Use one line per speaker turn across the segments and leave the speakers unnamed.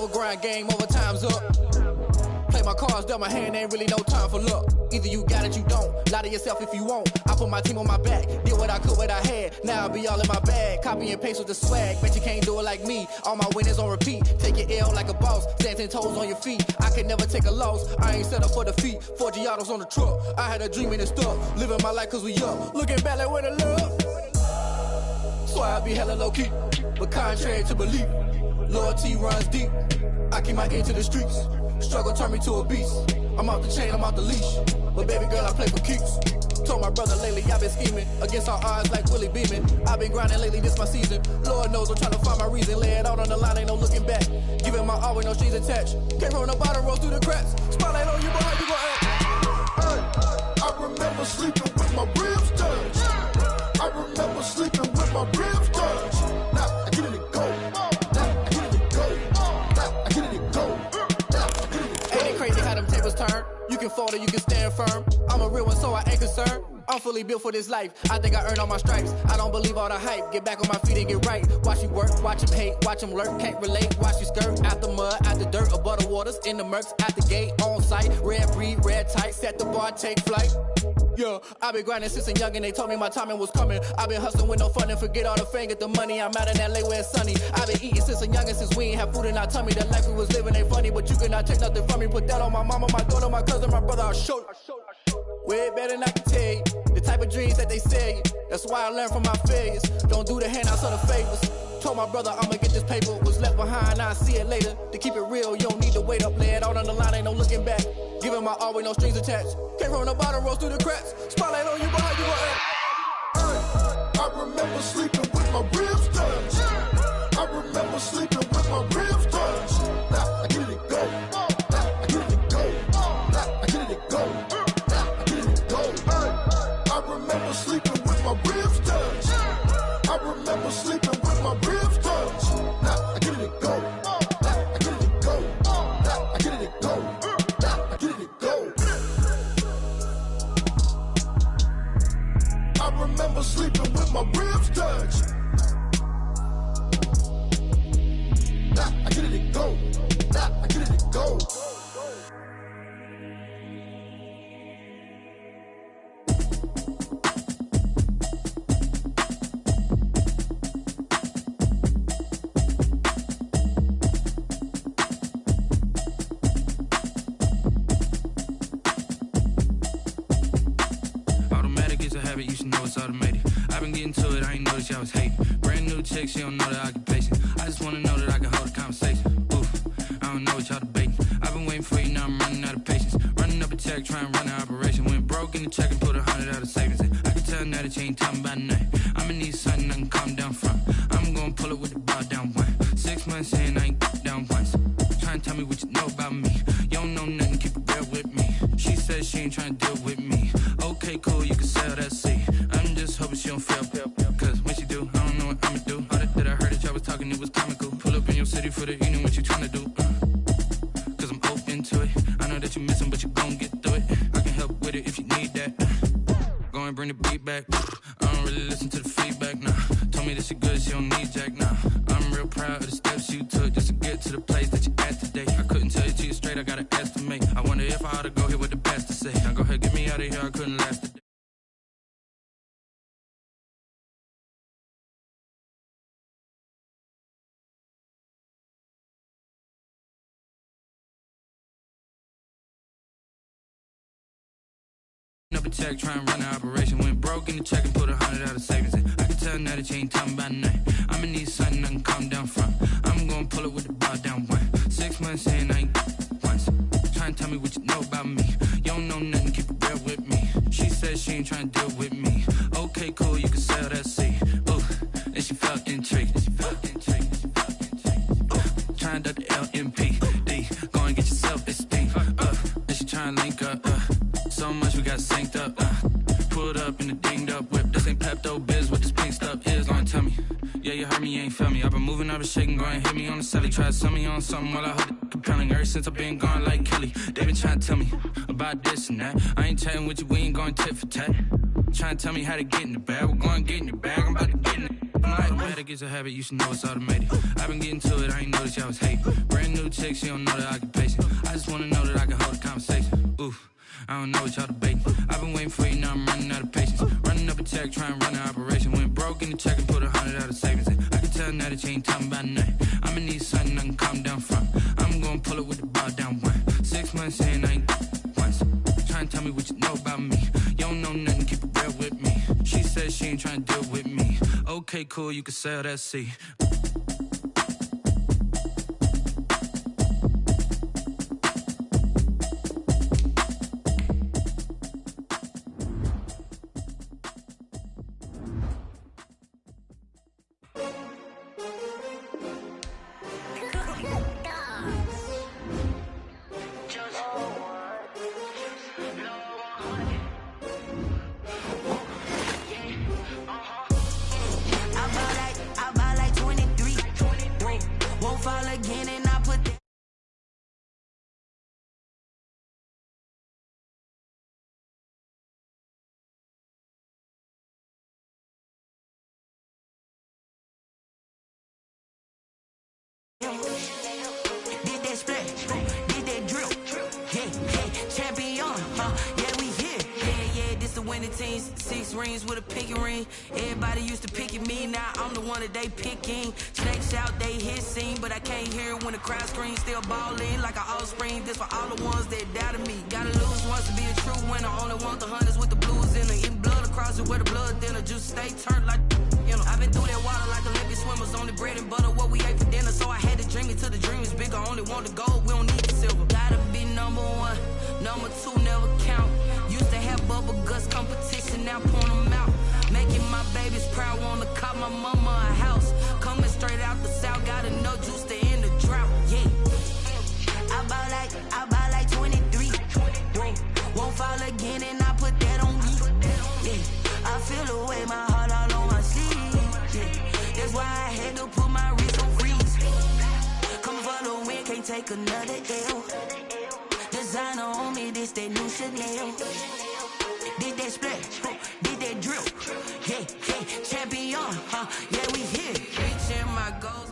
over grind game, overtime's up. Play my cards, dealt my hand, ain't really no time for luck. Either you got it, you don't. Lie to yourself if you won't. I put my team on my back, did what I could, what I had. Now I'll be all in my bag, copy and paste with the swag. Bet you can't do it like me, all my winners on repeat. Take your L like a boss, stand 10 toes on your feet. I can never take a loss, I ain't set up for defeat. 4 Giottos on the truck, I had a dream and it's stuck. Living my life cause we up, looking back like where the love. So I be hella low key, but contrary to belief, loyalty runs deep. I keep my ear to the streets. Struggle turned me to a beast. I'm off the chain, I'm off the leash. But baby girl, I play for keeps. Told my brother lately, I've been scheming against all odds like Willie Beeman. I've been grinding lately, this my season. Lord knows I'm trying to find my reason. Lay it out on the line, ain't no looking back. Giving my all with no strings attached. Can't roll no bottom, roll through the cracks. Spotlight on you, but how you gon' act?
I remember sleeping with my ribs touched. I remember sleeping with my ribs touched. Now I get it to go. Now I get it to go. Now I get it to go.
Ain't it crazy how them tables turn? You can fold or you can stand firm. I'm a real one, so I ain't concerned. I'm fully built for this life. I think I earned all my stripes. I don't believe all the hype. Get back on my feet and get right. Watch you work, watch him hate, watch him lurk. Can't relate, watch you skirt. Out the mud, out the dirt, above the waters, in the murks, out the gate, on site. Red breed, red tight, set the bar, take flight. Yeah, I been grinding since a young and they told me my timing was coming. I been hustling with no fun and forget all the fame, get the money. I'm out in LA where it's sunny. I been eating since a young and since we ain't have food in our tummy. The life we was living ain't funny, but you cannot take nothing from me. Put that on my mama, my daughter, my cousin, my brother, I'll show you. Way better than I can tell you. The type of dreams that they sell you. That's why I learned from my failures. Don't do the handouts or the favors. Told my brother I'ma get this paper. Was left behind, I'll see it later. To keep it real, you don't need to wait up. Lay it out on the line, ain't no looking back. Giving my all with no strings attached. Can't roll no bottom, roll through the cracks. Spotlight on you, but how you gon' act?
I remember sleeping with my ribs touched. I remember sleeping with my ribs touched. Now I get it to go. Now I get it to go. Now I get it to go. Now I get it to go. I remember sleeping with my ribs touched. I remember sleeping with my ribs touched. Now I get it to go. Now I get it to go. Now I get it to go. Now I get it to go. I remember sleeping with my ribs touched. Now I get it to go. Now I get it to go.
You should know it's automated. I've been getting to it, I ain't noticed y'all was hating. Brand new chick, she don't know the occupation. I just wanna know that I can hold a conversation. Oof, I don't know what y'all debating. I've been waiting for you, now I'm running out of patience. Running up a check, trying to run an operation. Went broke in the check and put 100 out of savings in. I can tell now that you ain't talking about nothing. I'ma need something I can calm down from. I'm gonna pull it with the bar down one. 6 months in, I ain't down once. Trying to tell me what you know about me. You don't know nothing, keep it real with me. She says she ain't trying to deal with me. Okay, cool, you can sell that seat. I'm just hoping she don't fail. Cause when she do, I don't know what I'ma do. All that I heard that y'all was talking, it was comical. Pull up in your city for the evening, what you trying to do? Cause I'm open to it. I know that you missing, but you gon' get through it. I can help with it if you need that. Go and bring the beat back. I don't really listen to the feedback, nah. Told me that she good, she don't need jack, nah. I'm real proud of the steps you took just to get to the place that you at today. I couldn't tell you to you straight, I gotta estimate. I wonder if I ought to go here with the best to say. Now go ahead, get me out of here, I couldn't last a day. Up a check, try and run an operation. Went broke in the check and put 100 out of savings in. I can tell now that you ain't talking about nothing. I'ma need something I can calm down from. I'm gonna pull it with the bar down one. 6 months in, I ain't once. Try and tell me what you know about me. You don't know nothing, keep it real with me. She says she ain't trying to deal with me. Okay, cool, you can sell that seat. Ooh, and she felt intrigued. Trying to duck the LMPD. Go and get yourself esteemed. And she trying to link up. So much we got synced up. Pulled up in the dinged up whip. This ain't Pepto Biz, what this pink stuff is. Go and tell me. Yeah, you heard me, you ain't felt me. I've been moving, I've been shaking. Go and hit me on the celly. Try to sell me on something while I hold it compelling. Ever since I've been gone like Kelly. They been trying to tell me about this and that. I ain't chatting with you, we ain't going tit for tat. Trying to tell me how to get in the bag. We're going to get in the bag, I'm about to get in it. Automatic is a habit, you should know it's automated. I've been getting to it, I ain't noticed y'all was hating. Brand new chick, she don't know the occupation. I just wanna know that I can hold a conversation. Oof, I don't know what y'all debating. I've been waiting for you, now I'm running out of patience. Running up a check, trying to run an operation. Went broke in the check and put 100 out of savings in. I can tell now that you ain't talking about nothing. I'ma need something I can calm down from. I'm gonna pull it with the bar down one. 6 months in, I ain't once. Trying to tell me what you know about me. You don't know nothing, keep it real with me. She said she ain't trying to deal with me. Okay, cool, you can sell that seat.
Did that splash, did that drill, yeah, champion, yeah, we here, yeah, this the winning teams, 6 rings with a pinky ring, everybody used to pick at me, now I'm the one that they picking, snakes out, they hissing, but I can't hear it when the crowd screams, still balling like an offspring, this for all the ones that doubted me, gotta lose once to be a true winner, only want the hunters with the blues in it, eating blood across it where the blood thinner, juice stay turned like, you know, I've been through that water like Olympic swimmers, only bread and butter, what we ate for dinner, so I had to dream it till the dream is bigger, only want the gold, we don't need the silver, gotta be number 1, number 2 never count, used to have bubble guts competition, now point them out, making my babies proud, wanna cop my mama a house, coming straight out the south, gotta know juice to end the drought, yeah, I bought like 23, won't fall again and I put that on me, yeah, I feel the way my heart all on my sleeve, yeah, that's why I had to put my wrist on freeze, coming for the win, can't take another L, designer on me, this that new Chanel, did that splash, did that drill, yeah, champion, yeah, we here, reaching my goals,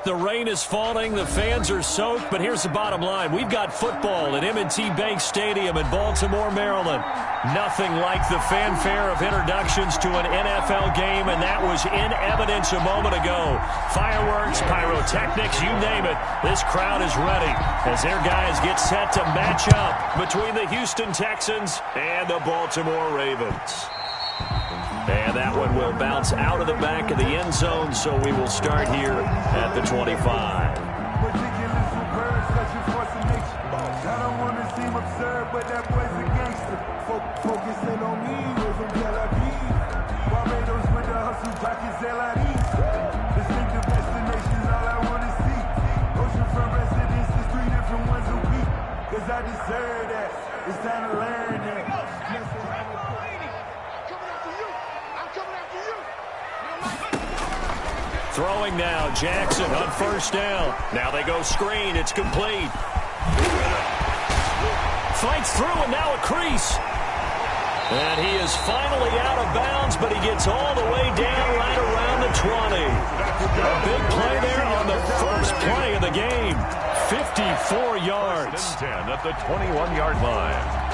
The rain is falling, the fans are soaked, but here's the bottom line. We've got football at M&T Bank Stadium in Baltimore, Maryland. Nothing like the fanfare of introductions to an NFL game, and that was in evidence a moment ago. Fireworks, pyrotechnics, you name it. This crowd is ready as their guys get set to match up between the Houston Texans and the Baltimore Ravens. And that one will bounce out of the back of the end zone, so we will start here at the 25. I don't want to seem absurd, but that boy's a gangster. Focusing on me, we're from Tel Aviv. Barbados with the hustle, jackets, LIDs. Distinctive destinations, all I want to see. Oceanfront residences, 3 different ones a week. Cause I deserve that. It's time to learn that. Throwing now, Jackson on first down. Now they go screen, it's complete. Fights through and now a crease. And he is finally out of bounds, but he gets all the way down right around the 20. A big play there on the first play of the game. 54 yards. 10 at the 21-yard line.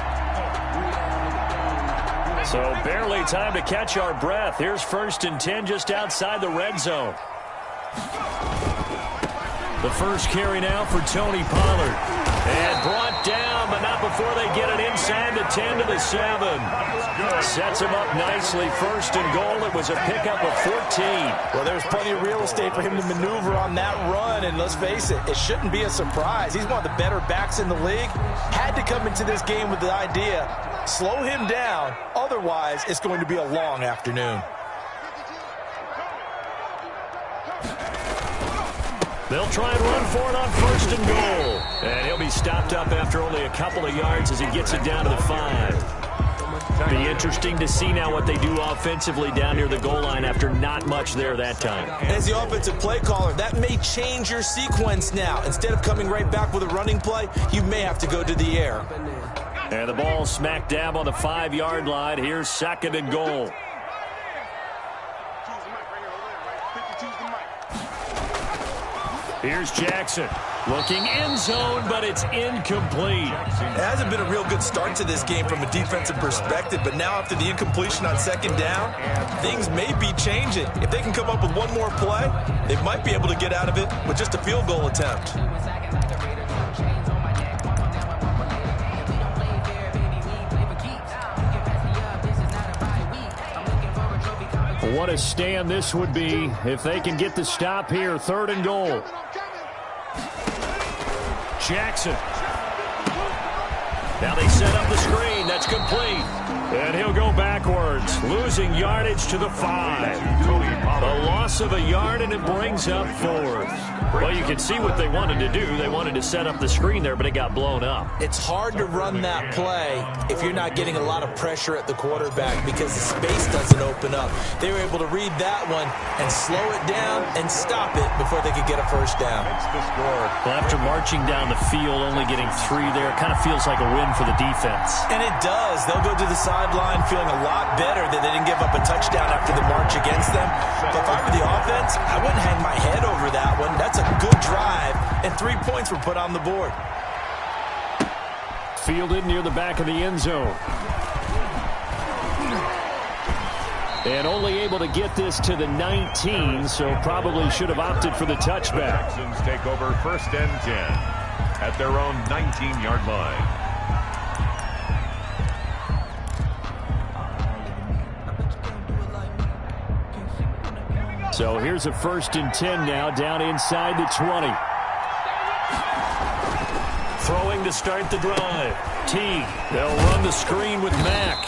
So barely time to catch our breath. Here's 1st and 10 just outside the red zone. The first carry now for Tony Pollard. And brought down, but not before they get it inside the 10 to the 7. Sets him up nicely. 1st and goal. It was a pickup of 14.
Well, there's plenty of real estate for him to maneuver on that run. And let's face it, it shouldn't be a surprise. He's one of the better backs in the league. Had to come into this game with the idea, slow him down. Otherwise, it's going to be a long afternoon.
They'll try and run for it on 1st and goal. And he'll be stopped up after only a couple of yards as he gets it down to the 5. Be interesting to see now what they do offensively down near the goal line after not much there that time.
As the offensive play caller, that may change your sequence now. Instead of coming right back with a running play, you may have to go to the air.
And the ball smack dab on the 5-yard line. Here's 2nd and goal. Here's Jackson. Looking end zone, but it's incomplete.
It hasn't been a real good start to this game from a defensive perspective, but now after the incompletion on second down, things may be changing. If they can come up with one more play, they might be able to get out of it with just a field goal attempt.
What a stand this would be if they can get the stop here. 3rd and goal. Jackson. Now they set up the screen. That's complete. And he'll go backwards, losing yardage to the 5. A loss of a yard, and it brings up 4th. Well, you can see what they wanted to do. They wanted to set up the screen there, but it got blown up.
It's hard to run that play if you're not getting a lot of pressure at the quarterback because the space doesn't open up. They were able to read that one and slow it down and stop it before they could get a first down.
Well, after marching down the field, only getting 3 there, it kind of feels like a win for the defense.
And it does. They'll go to the sideline feeling a lot better that they didn't give up a touchdown after the march against them. But if I were the offense, I wouldn't hang my head over that one. That's a good drive, and 3 points were put on the board.
Fielded near the back of the end zone. And only able to get this to the 19, so probably should have opted for the touchback.
Texans take over 1st and 10 at their own 19-yard line.
So here's a 1st and 10 now, down inside the 20. Throwing to start the drive. They'll run the screen with Mack.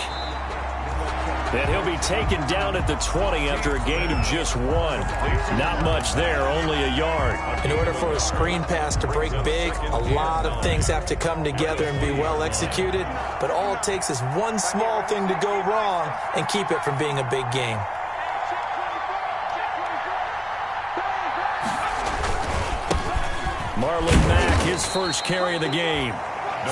And he'll be taken down at the 20 after a gain of just 1. Not much there, only a yard.
In order for a screen pass to break big, a lot of things have to come together and be well executed. But all it takes is one small thing to go wrong and keep it from being a big game.
Marlon Mack, his first carry of the game.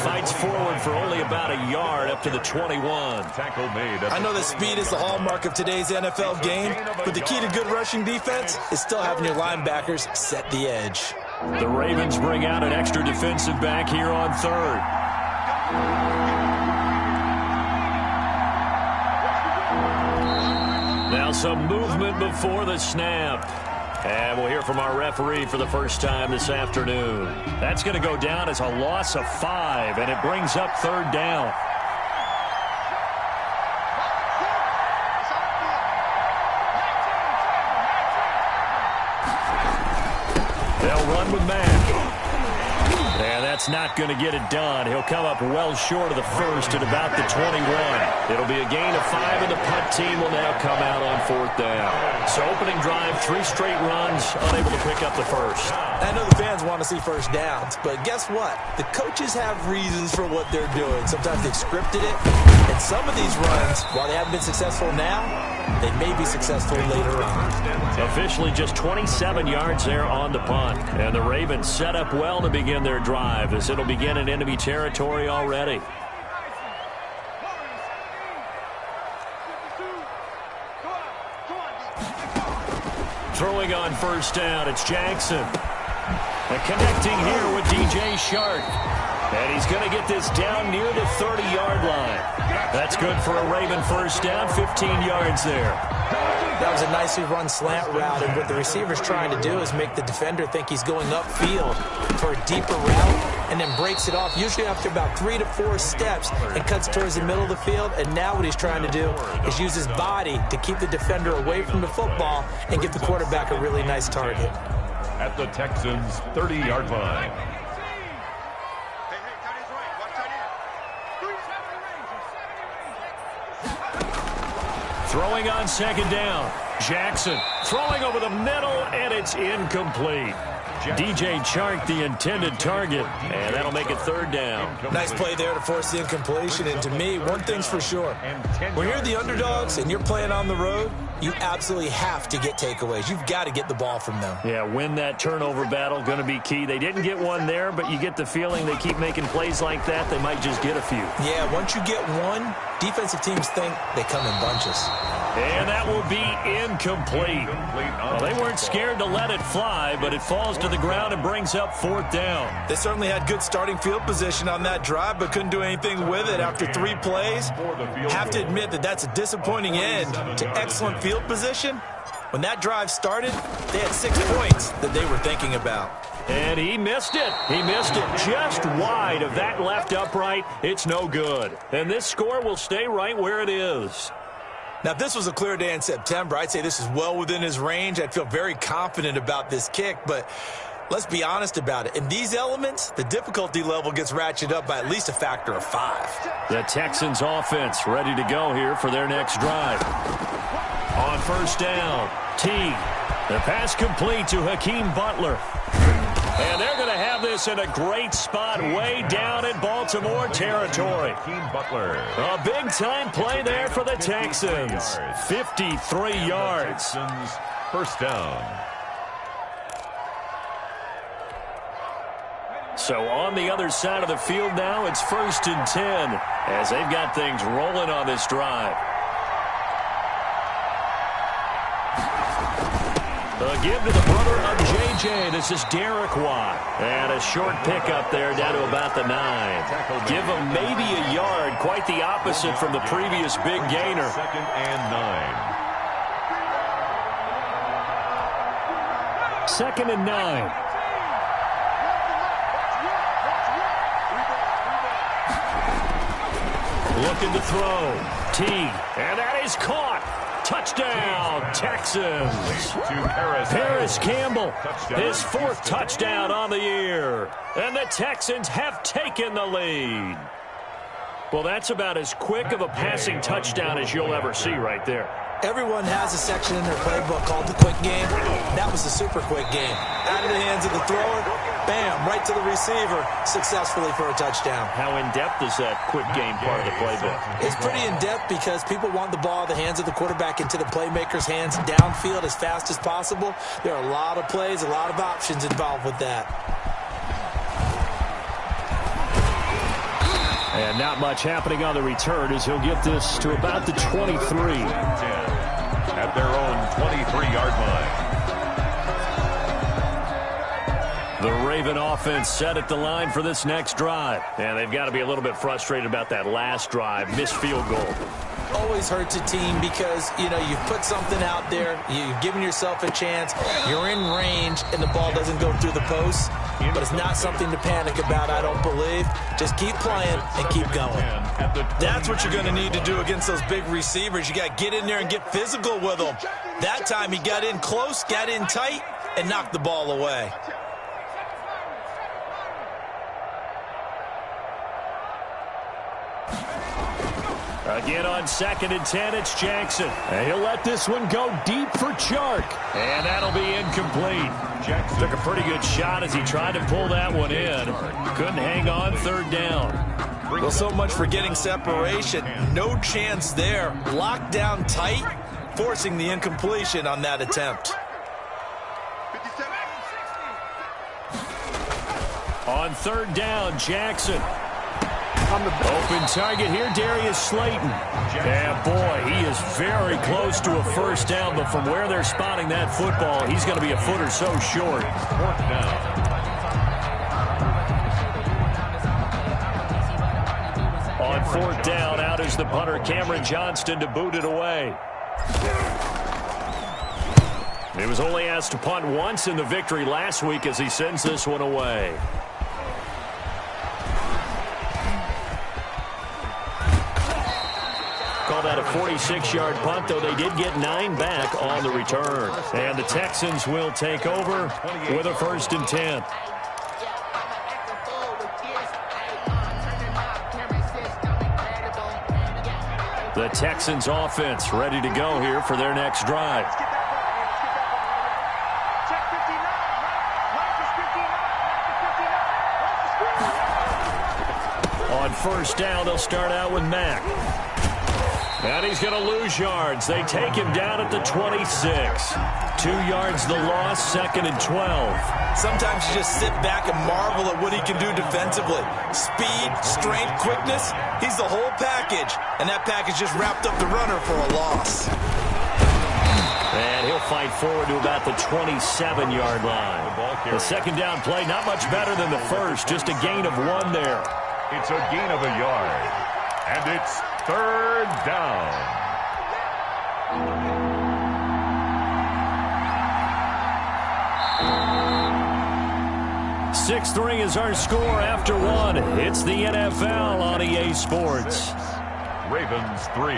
Fights forward for only about a yard up to the 21.
Tackle made.
I know that speed is the hallmark of today's NFL game, but the key to good rushing defense is still having your linebackers set the edge.
The Ravens bring out an extra defensive back here on 3rd. Now some movement before the snap. And we'll hear from our referee for the first time this afternoon. That's going to go down as a loss of 5, and it brings up 3rd down. They'll run with Mack. And that's not going to get it done. He'll come up well short of the 1st at about the 21. It'll be a gain of 5, and the punt team will now come out on 4th down. So opening drive, 3 straight runs, unable to pick up the 1st.
I know the fans want to see first downs, but guess what? The coaches have reasons for what they're doing. Sometimes they've scripted it, and some of these runs, while they haven't been successful now, they may be successful later on.
Officially just 27 yards there on the punt. And the Ravens set up well to begin their drive as it'll begin in enemy territory already. Throwing on 1st down, it's Jackson. And connecting here with DJ Shark. And he's going to get this down near the 30-yard line. That's good for a Raven 1st down, 15 yards there.
That was a nicely run slant route, and what the receiver's trying to do is make the defender think he's going upfield for a deeper route and then breaks it off, usually after about 3 to 4 steps, and cuts towards the middle of the field. And now what he's trying to do is use his body to keep the defender away from the football and give the quarterback a really nice target.
At the Texans' 30-yard line.
Throwing on 2nd down. Jackson throwing over the middle, and it's incomplete. DJ Chark, the intended target, and that'll make it 3rd down.
Nice play there to force the incompletion, and to me, one thing's for sure. When you're the underdogs and you're playing on the road, you absolutely have to get takeaways. You've got to get the ball from them.
Yeah, win that turnover battle, going to be key. They didn't get one there, but you get the feeling they keep making plays like that, they might just get a few.
Yeah, once you get one, defensive teams think they come in bunches.
And that will be incomplete. Well, they weren't scared to let it fly, but it falls to the ground and brings up 4th down.
They certainly had good starting field position on that drive, but couldn't do anything with it after 3 plays. Have to admit that that's a disappointing end to excellent field position. When that drive started, they had 6 points that they were thinking about.
And he missed it. He missed it just wide of that left upright. It's no good. And this score will stay right where it is.
Now, if this was a clear day in September, I'd say this is well within his range. I'd feel very confident about this kick, but let's be honest about it. In these elements, the difficulty level gets ratcheted up by at least a factor of 5.
The Texans offense ready to go here for their next drive. On 1st down, Teague. The pass complete to Hakeem Butler. And they're going to have this in a great spot way down in Baltimore territory.
Hakeem Butler.
A big-time play there for the Texans. 53 yards.
Texans, 1st down.
So on the other side of the field now, it's 1st and 10 as they've got things rolling on this drive. A give to the brother of J.J. This is Derek Watt. And a short pickup there down to about the 9. Give him maybe a yard. Quite the opposite from the previous big gainer.
2nd and 9.
2nd and 9. Looking to throw. Teague. And that is caught. Touchdown, Texans. Paris Campbell, his 4th touchdown on the year. And the Texans have taken the lead. Well, that's about as quick of a passing touchdown as you'll ever see right there.
Everyone has a section in their playbook called the quick game. That was a super quick game. Out of the hands of the thrower, bam, right to the receiver, successfully for a touchdown.
How in-depth is that quick game part of the playbook?
It's pretty in-depth because people want the ball in the hands of the quarterback into the playmaker's hands downfield as fast as possible. There are a lot of plays, a lot of options involved with that.
And not much happening on the return as he'll get this to about the 23.
At their own 23-yard line.
The Raven offense set at the line for this next drive. And they've got to be a little bit frustrated about that last drive. Missed field goal.
Always hurts a team because, you know, you've put something out there, you've given yourself a chance, you're in range, and the ball doesn't go through the post. But it's not something to panic about, I don't believe. Just keep playing and keep going. That's what you're going to need to do against those big receivers. You got to get in there and get physical with them. That time he got in close, got in tight, and knocked the ball away.
Again on 2nd and 10, it's Jackson. And he'll let this one go deep for Chark. And that'll be incomplete. Jackson took a pretty good shot as he tried to pull that one in. Couldn't hang on 3rd down.
Well, so much for getting separation. No chance there. Locked down tight, forcing the incompletion on that attempt.
On 3rd down, Jackson. Open target here, Darius Slayton. And boy, he is very close to a 1st down, but from where they're spotting that football, he's going to be a foot or so short.
4th down.
On 4th down, out is the punter, Cameron Johnston, to boot it away. He was only asked to punt once in the victory last week as he sends this one away. Call that a 46-yard punt, though they did get 9 back on the return. And the Texans will take over with a 1st and 10. The Texans offense ready to go here for their next drive. On 1st down, they'll start out with Mack. And he's going to lose yards. They take him down at the 26. 2 yards the loss, 2nd and 12.
Sometimes you just sit back and marvel at what he can do defensively. Speed, strength, quickness, he's the whole package. And that package just wrapped up the runner for a loss.
fight forward to about the 27-yard line. The second down play, not much better than the first, just a gain of 1 there.
It's a gain of a yard, and it's third down.
.6-3 is our score after 1. It's the NFL on EA Sports.
Ravens 3.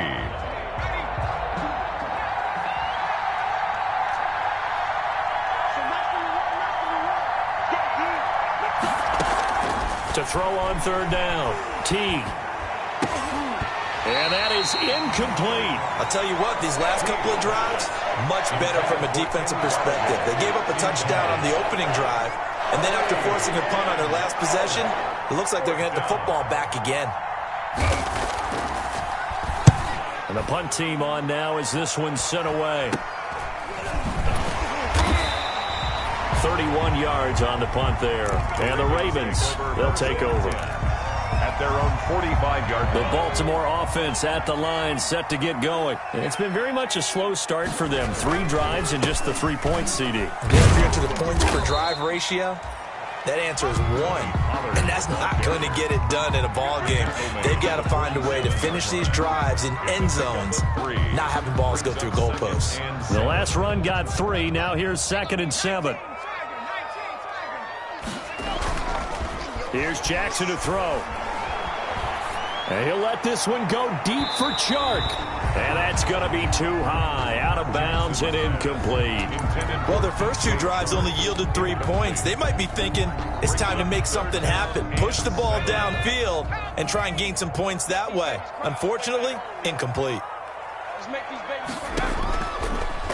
To throw on third down. Teague. And that is incomplete.
I'll tell you what, these last couple of drives, much better from a defensive perspective. They gave up a touchdown on the opening drive, and then after forcing a punt on their last possession, it looks like they're going to get the football back again.
And the punt team on now as this one's sent away. 31 yards on the punt there. And the Ravens, they'll take over.
At their own 45-yard
The
line.
Baltimore offense at the line, set to get going. And it's been very much a slow start for them. 3 drives and just the 3 points, CD.
If you're into the points per drive ratio, that answer is 1. And that's not going to get it done in a ball game. They've got to find a way to finish these drives in end zones, not having balls go through goalposts.
The last run got 3. Now here's 2nd and 7. Here's Jackson to throw. And he'll let this one go deep for Chark. And that's going to be too high. Out of bounds and incomplete.
Well, their first 2 drives only yielded 3 points. They might be thinking it's time to make something happen. Push the ball downfield and try and gain some points that way. Unfortunately, incomplete.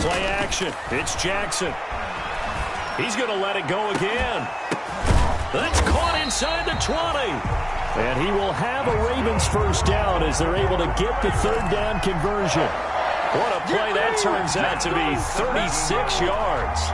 Play action. It's Jackson. He's going to let it go again. That's caught inside the 20. And he will have a Ravens first down as they're able to get the third down conversion. What a play that turns out to be. 36 yards.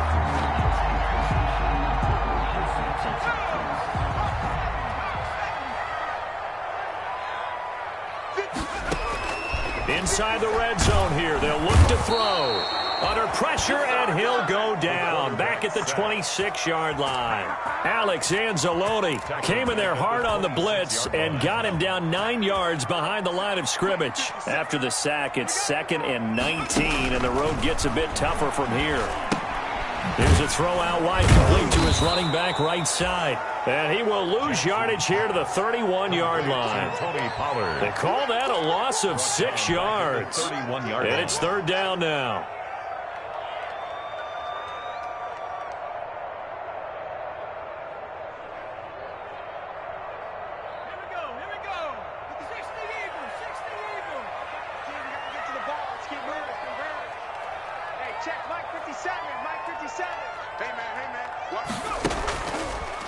Inside the red zone here. They'll look to throw. Under pressure, and he'll go down. Back at the 26-yard line. Alex Anzalone came in there hard on the blitz and got him down 9 yards behind the line of scrimmage. After the sack, it's 2nd and 19, and the road gets a bit tougher from here. Here's a throw out wide, complete to his running back right side. And he will lose yardage here to the 31-yard line. They call that a loss of 6 yards. And it's third down now.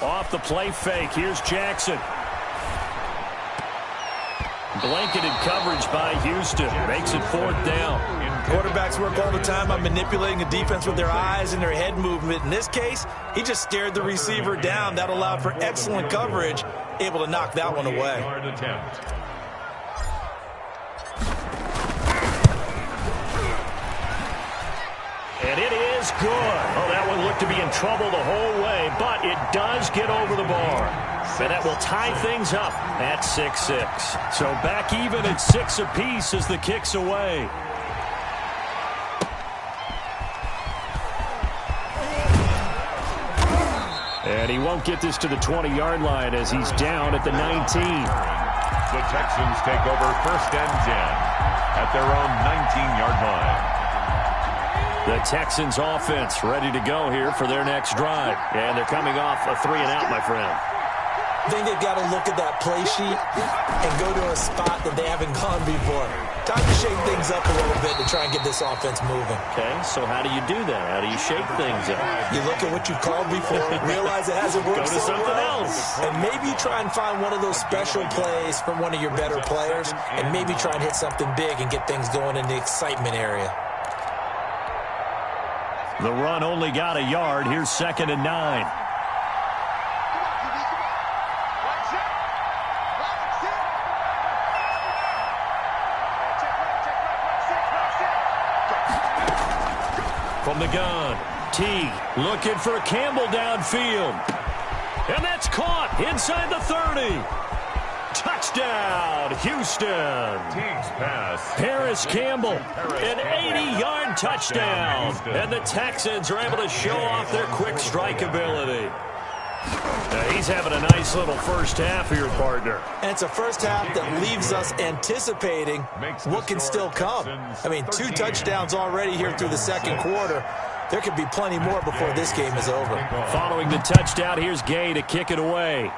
Off the play fake. Here's Jackson. Blanketed coverage by Houston. Makes it 4th down.
Quarterbacks work all the time on manipulating the defense with their eyes and their head movement. In this case, he just stared the receiver down. That allowed for excellent coverage. Able to knock that one away.
And it is good. Oh, that one looked to be in trouble the whole way, but it does get over the bar. And that will tie things up at 6-6. So back even at 6 apiece as the kick's away. And he won't get this to the 20-yard line as he's down at the 19.
The Texans take over 1st and 10 at their own 19-yard line.
The Texans offense ready to go here for their next drive. And they're coming off a 3-and-out, my friend.
I think they've got to look at that play sheet and go to a spot that they haven't gone before. Time to shake things up a little bit to try and get this offense moving.
Okay, so how do you do that? How do you shake things up?
You look at what you've called before, realize it hasn't worked
Go to
so
something
well,
else.
and maybe try and find one of those special plays from one of your better players, and maybe try and hit something big and get things going in the excitement area.
The run only got a yard. Here's 2nd and 9. from the gun. T looking for Campbell downfield. And that's caught inside the 30. Touchdown, Houston.
Teague's pass.
Paris Campbell, an 80-yard touchdown. And the Texans are able to show off their quick strike ability. He's having a nice little first half here, partner.
And it's a first half that leaves us anticipating what can still come. I mean, 2 touchdowns already here through the second quarter. There could be plenty more before this game is over.
Following the touchdown, here's Gay to kick it away.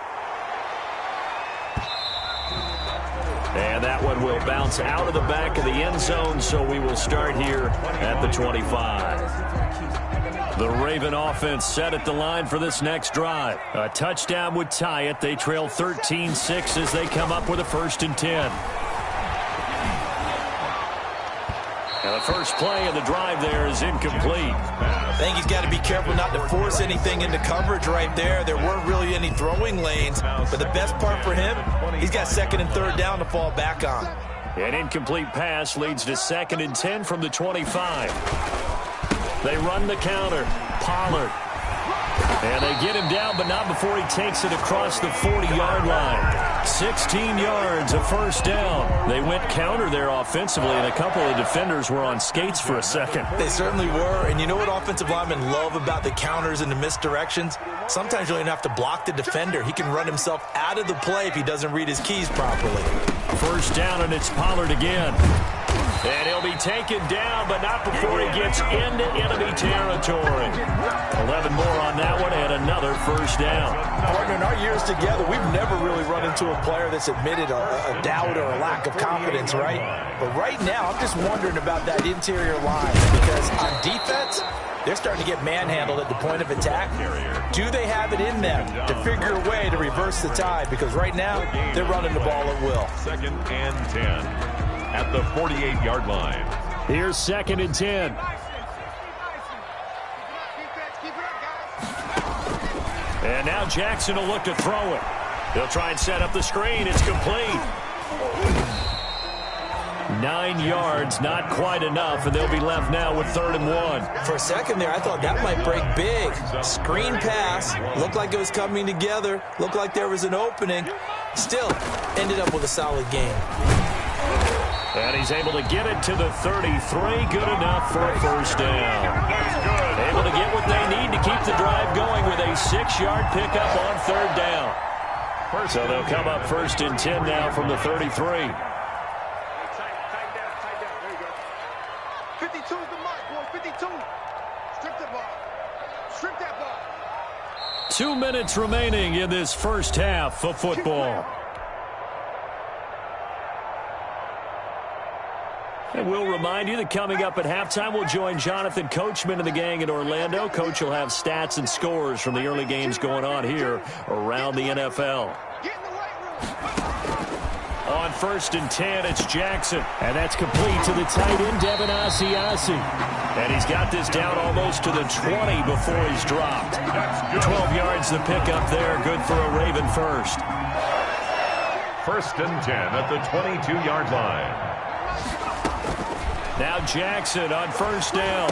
And that one will bounce out of the back of the end zone, so we will start here at the 25. The Raven offense set at the line for this next drive. A touchdown would tie it. They trail 13-6 as they come up with a 1st and 10. Now the first play of the drive there is incomplete.
I think he's got to be careful not to force anything into coverage right there. There weren't really any throwing lanes, but the best part for him, he's got 2nd and 3rd down to fall back on.
An incomplete pass leads to 2nd and 10 from the 25. They run the counter. Pollard. And they get him down, but not before he takes it across the 40-yard line. 16 yards, a 1st down. They went counter there offensively, and a couple of defenders were on skates for a second.
They certainly were, and you know what offensive linemen love about the counters and the misdirections? Sometimes you don't even have to block the defender. He can run himself out of the play if he doesn't read his keys properly.
1st down, and it's Pollard again. And he'll be taken down, but not before he gets into enemy territory. 11 more on that one, and another 1st down.
Partner, in our years together, we've never really run into a player that's admitted a doubt or a lack of confidence, right? But right now, I'm just wondering about that interior line, because on defense, they're starting to get manhandled at the point of attack. Do they have it in them to figure a way to reverse the tide? Because right now, they're running the ball at will.
2nd and 10. At the 48-yard line.
Here's 2nd and 10. And now Jackson will look to throw it. They'll try and set up the screen. It's complete. 9 yards, not quite enough, and they'll be left now with 3rd and 1.
For a second there, I thought that might break big. Screen pass. Looked like it was coming together. Looked like there was an opening. Still, ended up with a solid game.
And he's able to get it to the 33. Good enough for a 1st down. Able to get what they need to keep the drive going with a 6-yard pickup on 3rd down. So they'll come up 1st and 10 now from the 33.
Tight down. There you go. 52's the mark, boy. 52. Strip the ball. Strip that ball.
2 minutes remaining in this first half of football. And we'll remind you that coming up at halftime, we'll join Jonathan Coachman and the gang in Orlando. Coach will have stats and scores from the early games going on here around the NFL. On 1st and 10, it's Jackson. And that's complete to the tight end, Devin Asiasi. And he's got this down almost to the 20 before he's dropped. 12 yards the pickup there. Good for a Raven 1st.
1st and 10 at the 22-yard line.
Now Jackson on 1st down.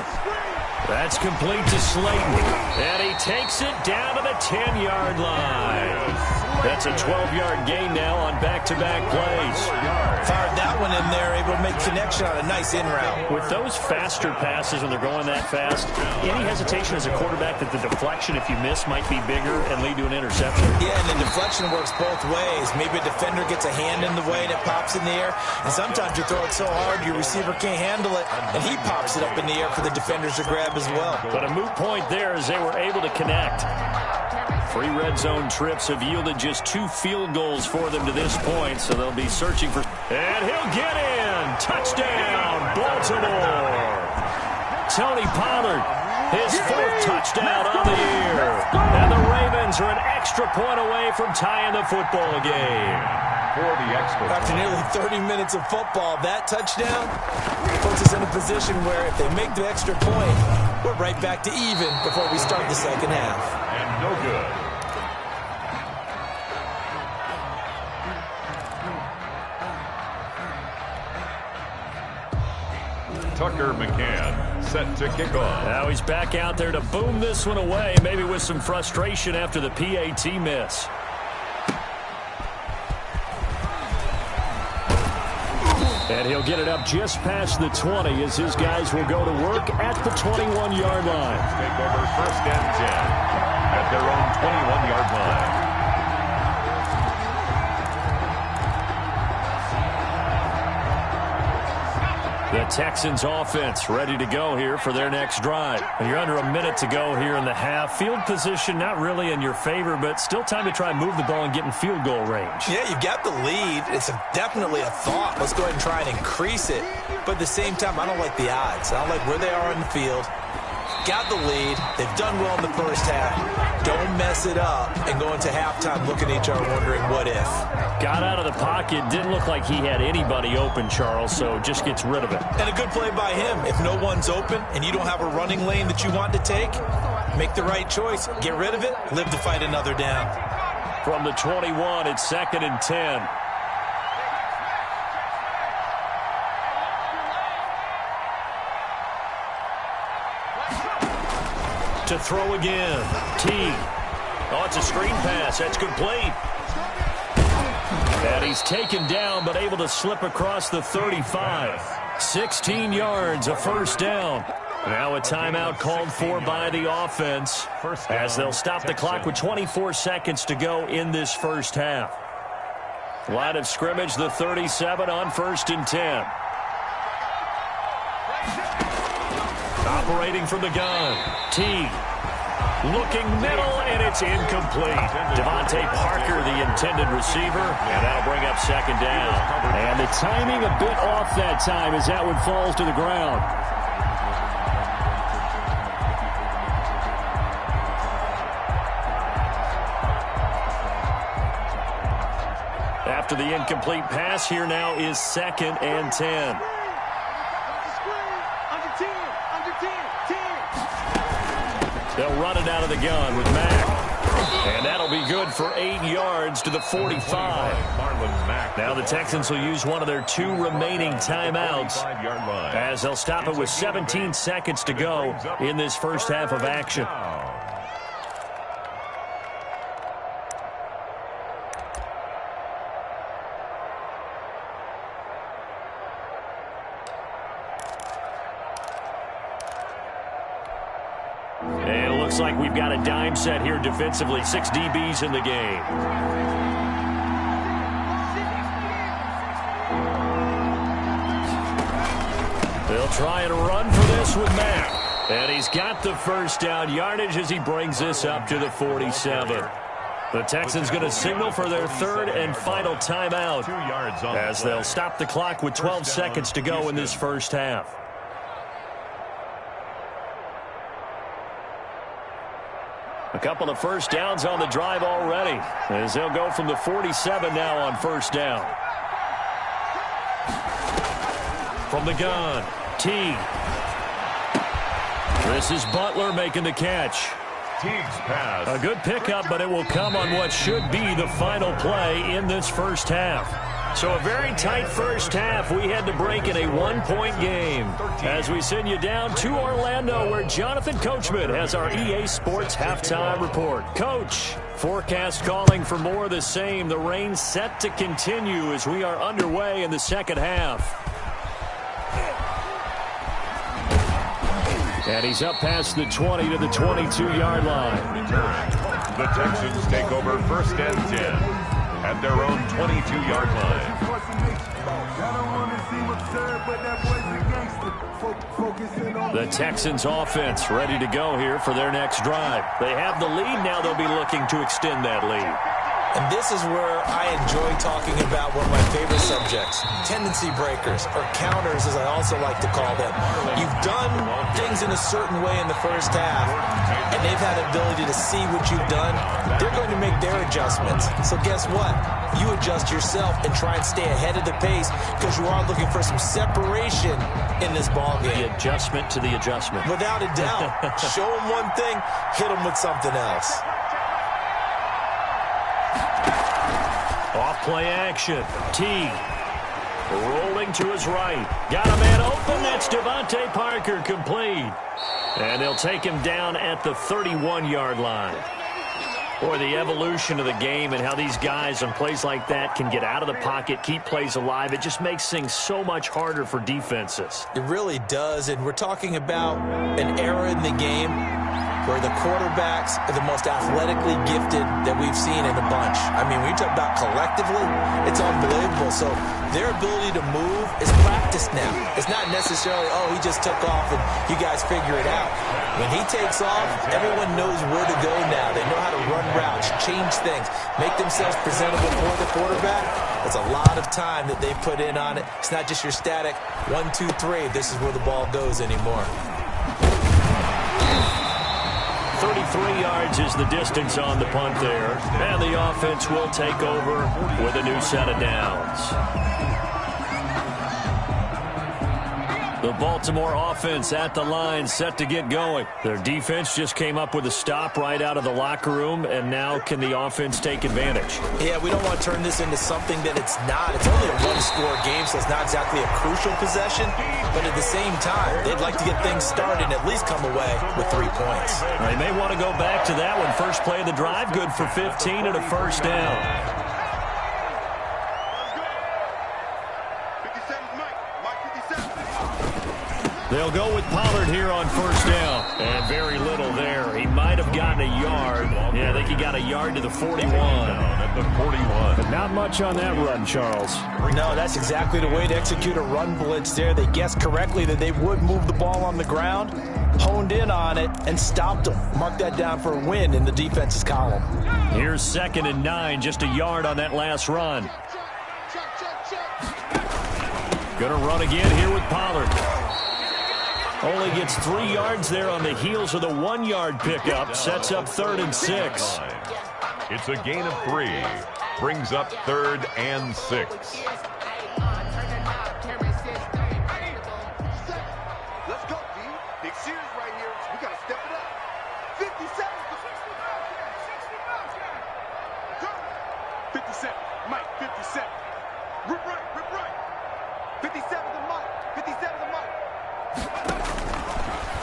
That's complete to Slayton. And he takes it down to the 10-yard line. That's a 12-yard gain now on back-to-back plays.
Fired that one in there, able to make connection on a nice in-route.
With those faster passes when they're going that fast, any hesitation as a quarterback that the deflection, if you miss, might be bigger and lead to an interception?
Yeah, and the deflection works both ways. Maybe a defender gets a hand in the way and it pops in the air. And sometimes you throw it so hard your receiver can't handle it, and he pops it up in the air for the defenders to grab as well.
But a moot point there as they were able to connect. 3 red zone trips have yielded just 2 field goals for them to this point, so they'll be searching for... And he'll get in! Touchdown, Baltimore! Tony Pollard, his 4th touchdown on the year. And the Ravens are an extra point away from tying the football game.
For the extra
After nearly 30 minutes of football, that touchdown puts us in a position where if they make the extra point, we're right back to even before we start the second half.
And no good. Tucker McCann set to kick off.
Now he's back out there to boom this one away, maybe with some frustration after the PAT miss. And he'll get it up just past the 20 as his guys will go to work at the 21-yard line.
Take over 1st and 10 at their own 21-yard line.
The Texans offense ready to go here for their next drive. And you're under a minute to go here in the half. Field position not really in your favor, but still time to try and move the ball and get in field goal range.
Yeah, you've got the lead. It's definitely a thought. Let's go ahead and try and increase it. But at the same time, I don't like the odds. I don't like where they are in the field. Got the lead. They've done well in the first half. Don't mess it up and go into halftime looking at each other wondering what if.
Got out of the pocket. Didn't look like he had anybody open, Charles, so just gets rid of it.
And a good play by him. If no one's open and you don't have a running lane that you want to take, make the right choice. Get rid of it. Live to fight another down.
From the 21, it's 2nd and 10. To throw again. Teague. Oh, it's a screen pass. That's complete. And he's taken down, but able to slip across the 35. 16 yards, a first down. Now a timeout called for by the offense as they'll stop the clock with 24 seconds to go in this first half. Line of scrimmage, the 37 on 1st and 10. Operating from the gun. Teague. Looking middle, and it's incomplete. Devontae Parker, the intended receiver, and that'll bring up 2nd down. And the timing a bit off that time as that one falls to the ground. After the incomplete pass, here now is 2nd and 10. They'll run it out of the gun with Mack. And that'll be good for 8 yards to the 45. Now the Texans will use one of their 2 remaining timeouts as they'll stop it with 17 seconds to go in this first half of action. Looks like we've got a dime set here defensively. 6 DBs in the game. They'll try and run for this with Mack. And he's got the first down yardage as he brings this up to the 47. The Texans going to signal for their 3rd and final timeout as they'll stop the clock with 12 seconds to go in this first half. A couple of first downs on the drive already as they'll go from the 47 now on 1st down. From the gun, Teague. This is Butler making the catch.
Teague's pass.
A good pickup, but it will come on what should be the final play in this first half. So a very tight first half. We had to break in a 1-point game as we send you down to Orlando where Jonathan Coachman has our EA Sports halftime report. Coach, forecast calling for more of the same. The rain set to continue as we are underway in the second half. And he's up past the 20 to the 22-yard line.
The Texans take over 1st and 10. At their own 22-yard line.
The Texans offense ready to go here for their next drive. They have the lead. Now they'll be looking to extend that lead.
And this is where I enjoy talking about one of my favorite subjects, tendency breakers, or counters as I also like to call them. You've done things in a certain way in the first half, and they've had the ability to see what you've done. They're going to make their adjustments. So guess what? You adjust yourself and try and stay ahead of the pace because you are looking for some separation in this ball game.
The adjustment to the adjustment.
Without a doubt. Show them one thing, hit them with something else.
Off play action. Teague rolling running to his right. Got a man open. That's Devontae Parker, complete. And they'll take him down at the 31-yard line. Boy, the evolution of the game and how these guys on plays like that can get out of the pocket, keep plays alive, it just makes things so much harder for defenses.
It really does, and we're talking about an era in the game where the quarterbacks are the most athletically gifted that we've seen in a bunch. I mean, when you talk about collectively, it's unbelievable. So their ability to move is practiced now. It's not necessarily, oh, he just took off and you guys figure it out. When he takes off, everyone knows where to go now. They know how to run routes, change things, make themselves presentable for the quarterback. That's a lot of time that they put in on it. It's not just your static 1, 2, 3. This is where the ball goes anymore.
33 yards is the distance on the punt there. And the offense will take over with a new set of downs. The Baltimore offense at the line, set to get going. Their defense just came up with a stop right out of the locker room, and now can the offense take advantage?
Yeah, we don't want to turn this into something that it's not. It's only a one-score game, so it's not exactly a crucial possession. But at the same time, they'd like to get things started and at least come away with 3 points.
They may want to go back to that one. First play of the drive, good for 15 and a first down. They'll go with Pollard here on first down. And very little there. He might have gotten a yard. Yeah, I think he got a yard to the 41.
At the 41.
But not much on that run, Charles.
No, that's exactly the way to execute a run blitz there. They guessed correctly that they would move the ball on the ground, honed in on it, and stopped them. Mark that down for a win in the defense's column.
Here's 2nd and 9, just a yard on that last run. Gonna run again here with Pollard. Only gets 3 yards there on the heels of the 1-yard pickup. Sets up 3rd and 6.
It's a gain of 3. Brings up 3rd and 6.
Let's go, D. Big series right here. We got to step it up. 57. 57. Mike, 57. Rip right, rip right. 57 to Mike. 57 to Mike.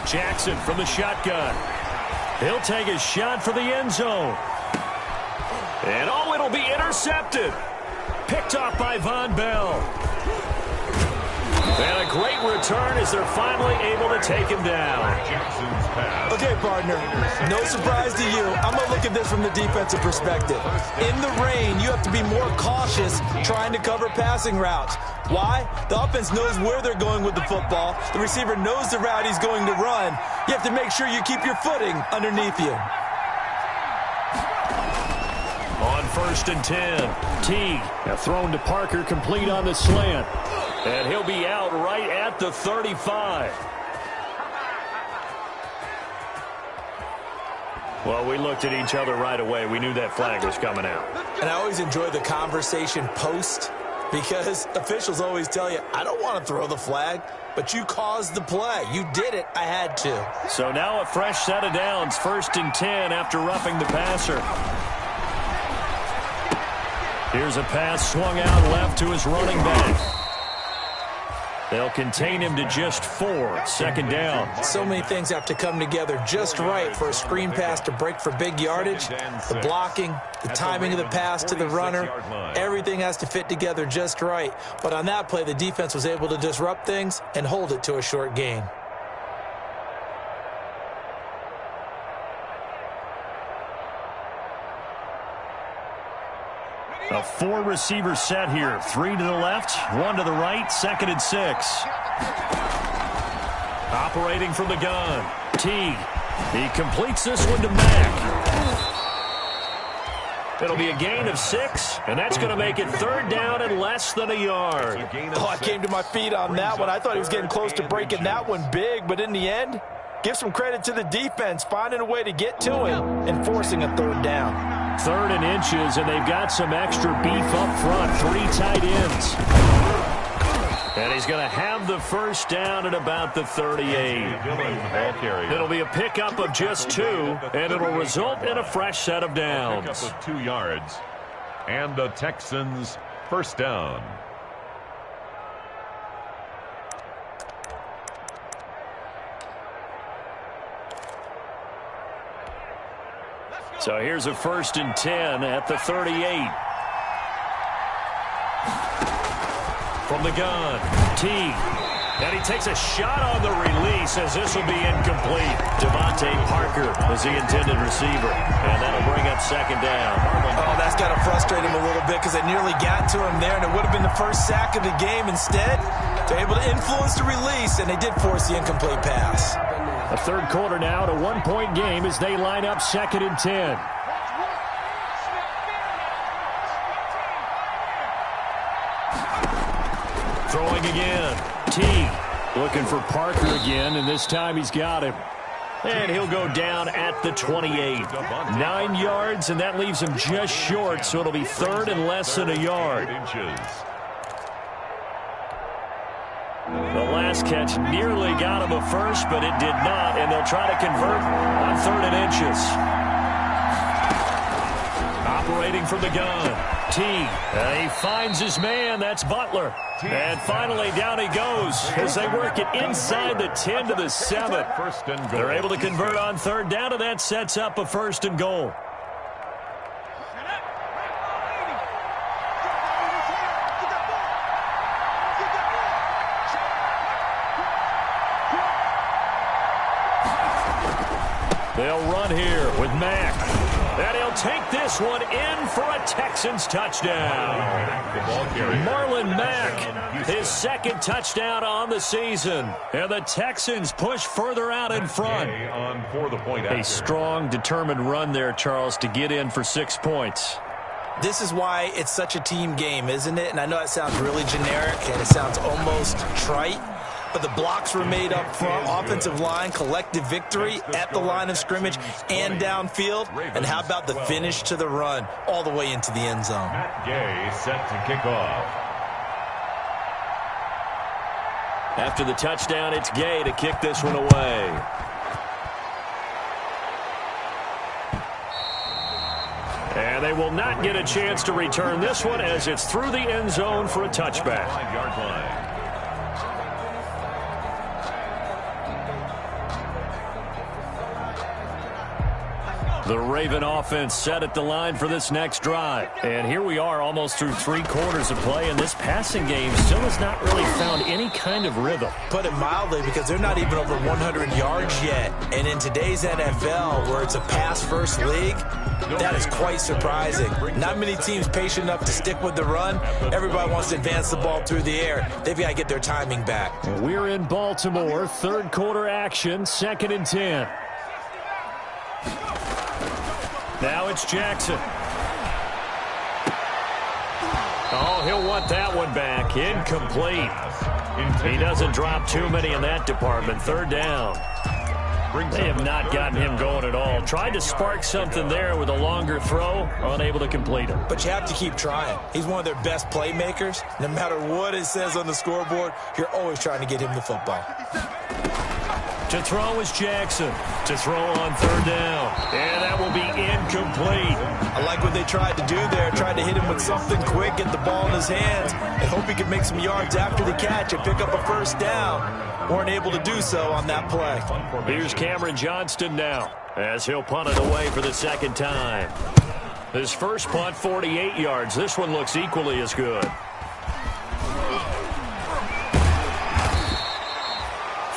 Jackson from the shotgun. He'll take a shot for the end zone. And oh, it'll be intercepted. Picked off by Von Bell. And a great return as they're finally able to take him down.
Okay, partner, no surprise to you. I'm going to look at this from the defensive perspective. In the rain, you have to be more cautious trying to cover passing routes. Why? The offense knows where they're going with the football. The receiver knows the route he's going to run. You have to make sure you keep your footing underneath you.
On 1st and 10, Teague. Now thrown to Parker, complete on the slant. And he'll be out right at the 35. Well, we looked at each other right away. We knew that flag was coming out.
And I always enjoy the conversation post, because officials always tell you, I don't want to throw the flag, but you caused the play. You did it. I had to.
So now a fresh set of downs. 1st and 10 after roughing the passer. Here's a pass swung out left to his running back. They'll contain him to just 4. 2nd down.
So many things have to come together just right for a screen pass to break for big yardage. The blocking, the timing of the pass to the runner, everything has to fit together just right. But on that play, the defense was able to disrupt things and hold it to a short gain.
A 4-receiver set here. 3 to the left, 1 to the right, 2nd and 6. Operating from the gun. Teague. He completes this one to Mack. It'll be a gain of 6, and that's going to make it 3rd down and less than a yard.
Oh, I came to my feet on that one. I thought he was getting close to breaking that one big, but in the end, give some credit to the defense, finding a way to get to him and forcing a 3rd down.
3rd and inches, and they've got some extra beef up front. 3 tight ends. And he's going to have the first down at about the 38. It'll be a pickup of just 2, and it'll result in a fresh set of downs.
Pickup of 2 yards. And the Texans' first down.
So here's a 1st and 10 at the 38. From the gun, T. And he takes a shot on the release as this will be incomplete. Devontae Parker was the intended receiver. And that'll bring up 2nd down.
Oh, that's got to frustrate him a little bit because they nearly got to him there, and it would have been the first sack of the game. Instead, they're able to influence the release, and they did force the incomplete pass.
A 3rd quarter now at a 1-point game as they line up 2nd and 10. Throwing again. T looking for Parker again, and this time he's got him. And he'll go down at the 28. 9 yards, and that leaves him just short, so it'll be 3rd and less than a yard. The last catch nearly got him a first, but it did not, and they'll try to convert on 3rd and inches. Operating from the gun. T. He finds his man. That's Butler. And finally, down he goes as they work it inside the 10 to the 7. They're able to convert on 3rd down, and that sets up a 1st and goal. They'll run here with Mack. And he'll take this one in for a Texans touchdown. Marlon Mack, his 2nd touchdown on the season. And the Texans push further out in front. A strong, determined run there, Charles, to get in for 6 points.
This is why it's such a team game, isn't it? And I know it sounds really generic, and it sounds almost trite. But the blocks were made up front, offensive line, collective victory at the line of scrimmage and downfield. And how about the finish to the run all the way into the end zone?
Matt Gay set to kick off.
After the touchdown, it's Gay to kick this one away. And they will not get a chance to return this one as it's through the end zone for a touchback.
5-yard line.
The Raven offense set at the line for this next drive. And here we are almost through 3 quarters of play, and this passing game still has not really found any kind of rhythm.
Put it mildly, because they're not even over 100 yards yet. And in today's NFL, where it's a pass-first league, that is quite surprising. Not many teams patient enough to stick with the run. Everybody wants to advance the ball through the air. They've got to get their timing back.
We're in Baltimore, 3rd quarter action, 2nd and 10. Now it's Jackson. Oh, he'll want that one back. Incomplete. He doesn't drop too many in that department. 3rd down. They have not gotten him going at all. Tried to spark something there with a longer throw, unable to complete it.
But you have to keep trying. He's one of their best playmakers. No matter what it says on the scoreboard, you're always trying to get him the football.
To throw is Jackson. To throw on 3rd down. And that will be incomplete.
I like what they tried to do there. Tried to hit him with something quick, get the ball in his hands, and hope he could make some yards after the catch and pick up a 1st down. Weren't able to do so on that play.
Here's Cameron Johnston now as he'll punt it away for the 2nd time. His first punt, 48 yards. This one looks equally as good.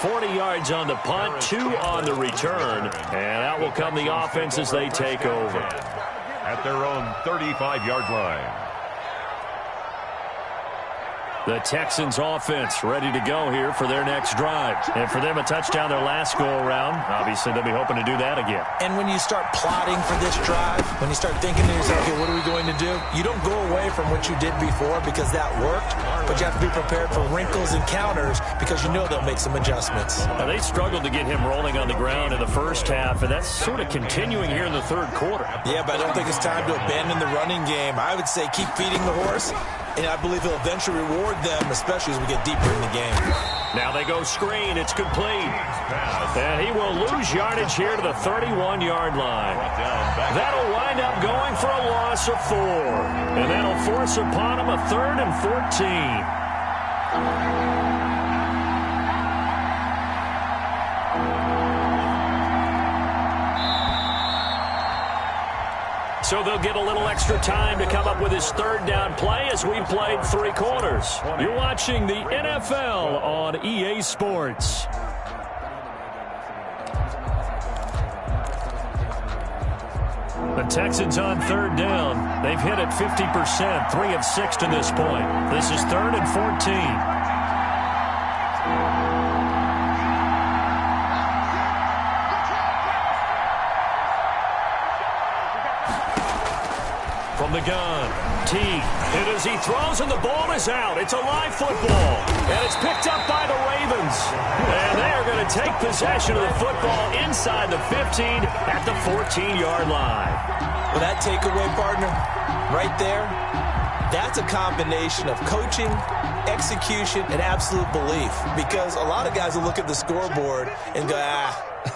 40 yards on the punt, 2 on the return, and out will come the offense as they take over.
At their own 35-yard line.
The Texans offense ready to go here for their next drive. And for them, a touchdown their last go-around. Obviously, they'll be hoping to do that again.
And when you start plotting for this drive, when you start thinking to yourself, okay, what are we going to do? You don't go away from what you did before because that worked, but you have to be prepared for wrinkles and counters because you know they'll make some adjustments.
Now, they struggled to get him rolling on the ground in the first half, and that's sort of continuing here in the 3rd quarter.
Yeah, but I don't think it's time to abandon the running game. I would say keep feeding the horse, and I believe he'll eventually reward them, especially as we get deeper in the game.
Now they go screen. It's complete. And he will lose yardage here to the 31-yard line. That'll wind up going for a loss of 4. And that'll force upon him a 3rd and 14. So they'll get a little extra time to come up with his third down play as we played 3 quarters. You're watching the NFL on EA Sports. The Texans on 3rd down. They've hit it 50%, 3 of 6 to this point. This is 3rd and 14. From the gun, Teague, and as he throws and the ball is out, it's a live football, and it's picked up by the Ravens. And they are going to take possession of the football inside the 15 at the 14-yard line.
Well, that takeaway, partner, right there, that's a combination of coaching, execution, and absolute belief. Because a lot of guys will look at the scoreboard and go,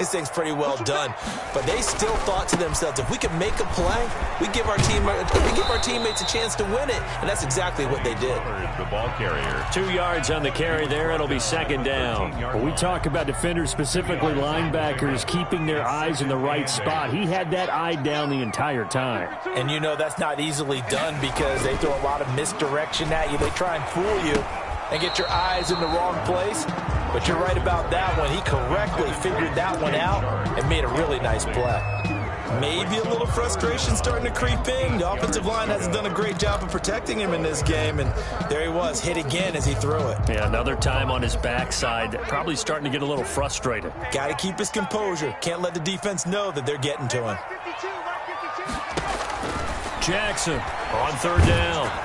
this thing's pretty well done. But they still thought to themselves, if we can make a play, we give our teammates a chance to win it. And that's exactly what they did.
The ball carrier.
2 yards on the carry there. It'll be 2nd down.
When we talk about defenders, specifically linebackers, keeping their eyes in the right spot, he had that eye down the entire time.
And you know that's not easily done because they throw a lot of misdirection at you. They try and fool you and get your eyes in the wrong place. But you're right about that one. He correctly figured that one out and made a really nice play. Maybe a little frustration starting to creep in. The offensive line hasn't done a great job of protecting him in this game, and there he was, hit again as he threw it.
Yeah, another time on his backside, probably starting to get a little frustrated.
Got to keep his composure. Can't let the defense know that they're getting to him.
Jackson on 3rd down.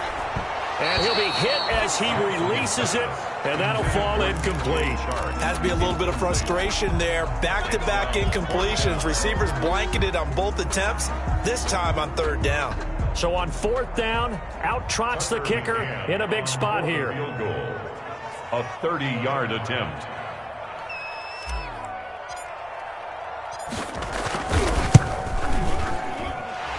And he'll be hit as he releases it, and that'll fall incomplete.
Has to be a little bit of frustration there. Back-to-back incompletions. Receivers blanketed on both attempts, this time on 3rd down.
So on 4th down, out trots the kicker in a big spot here.
Field goal. A 30-yard attempt.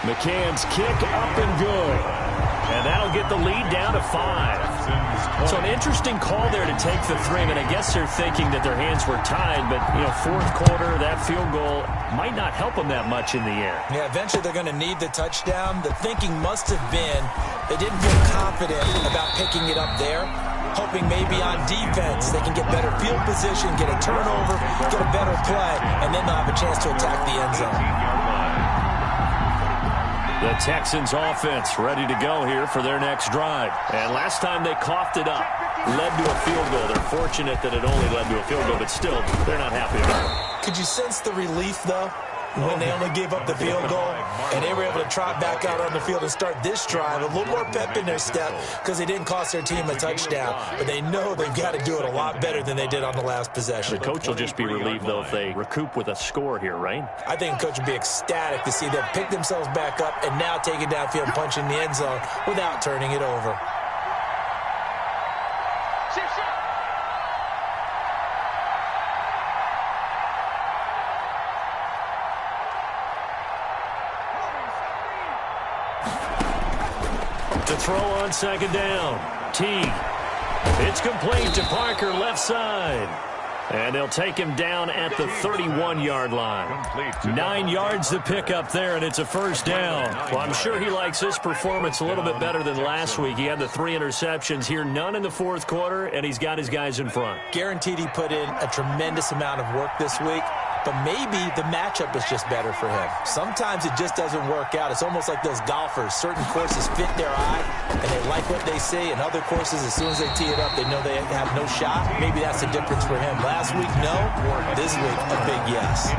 McCann's kick up and good. And that'll get the lead down to 5. So an interesting call there to take the 3. And I guess they're thinking that their hands were tied, but, 4th quarter, that field goal might not help them that much in the air.
Yeah, eventually they're going to need the touchdown. The thinking must have been they didn't feel confident about picking it up there, hoping maybe on defense they can get better field position, get a turnover, get a better play, and then they'll have a chance to attack the end zone.
The Texans offense ready to go here for their next drive. And last time they coughed it up, led to a field goal. They're fortunate that it only led to a field goal, but still, they're not happy about it.
Could you sense the relief, though, when they only gave up the field goal and they were able to trot back out on the field and start this drive? A little more pep in their step because they didn't cost their team a touchdown, but they know they've got to do it a lot better than they did on the last possession.
The coach will just be relieved, though, if they recoup with a score here, right?
I think the coach would be ecstatic to see them pick themselves back up and now take it downfield and punch in the end zone without turning it over.
To throw on 2nd down. Teague. It's complete to Parker, left side. And they'll take him down at the 31-yard line. 9 yards to pick up there, and it's a 1st down. Well, I'm sure he likes this performance a little bit better than last week. He had the 3 interceptions here, none in the 4th quarter, and he's got his guys in front.
Guaranteed he put in a tremendous amount of work this week. But maybe the matchup is just better for him. Sometimes it just doesn't work out. It's almost like those golfers. Certain courses fit their eye, and they like what they see. And other courses, as soon as they tee it up, they know they have no shot. Maybe that's the difference for him. Last week, no. This week, a big yes.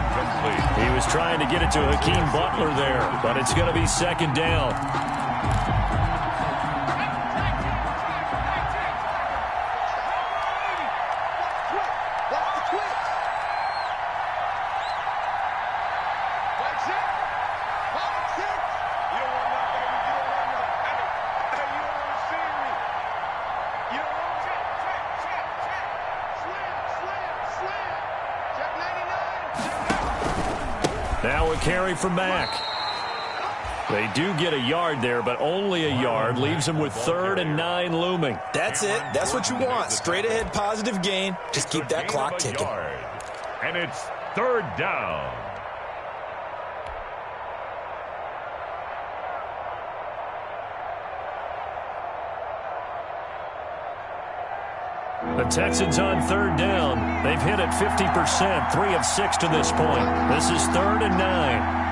He was trying to get it to Hakeem Butler there, but it's going to be 2nd down. Now a carry from Mack. They do get a yard there, but only a yard. Leaves them with 3rd and 9 looming.
That's it. That's what you want. Straight ahead positive gain. Just keep that clock ticking.
And it's 3rd down.
The Texans on third down. They've hit it 50%, 3 of 6 to this point. This is 3rd and 9.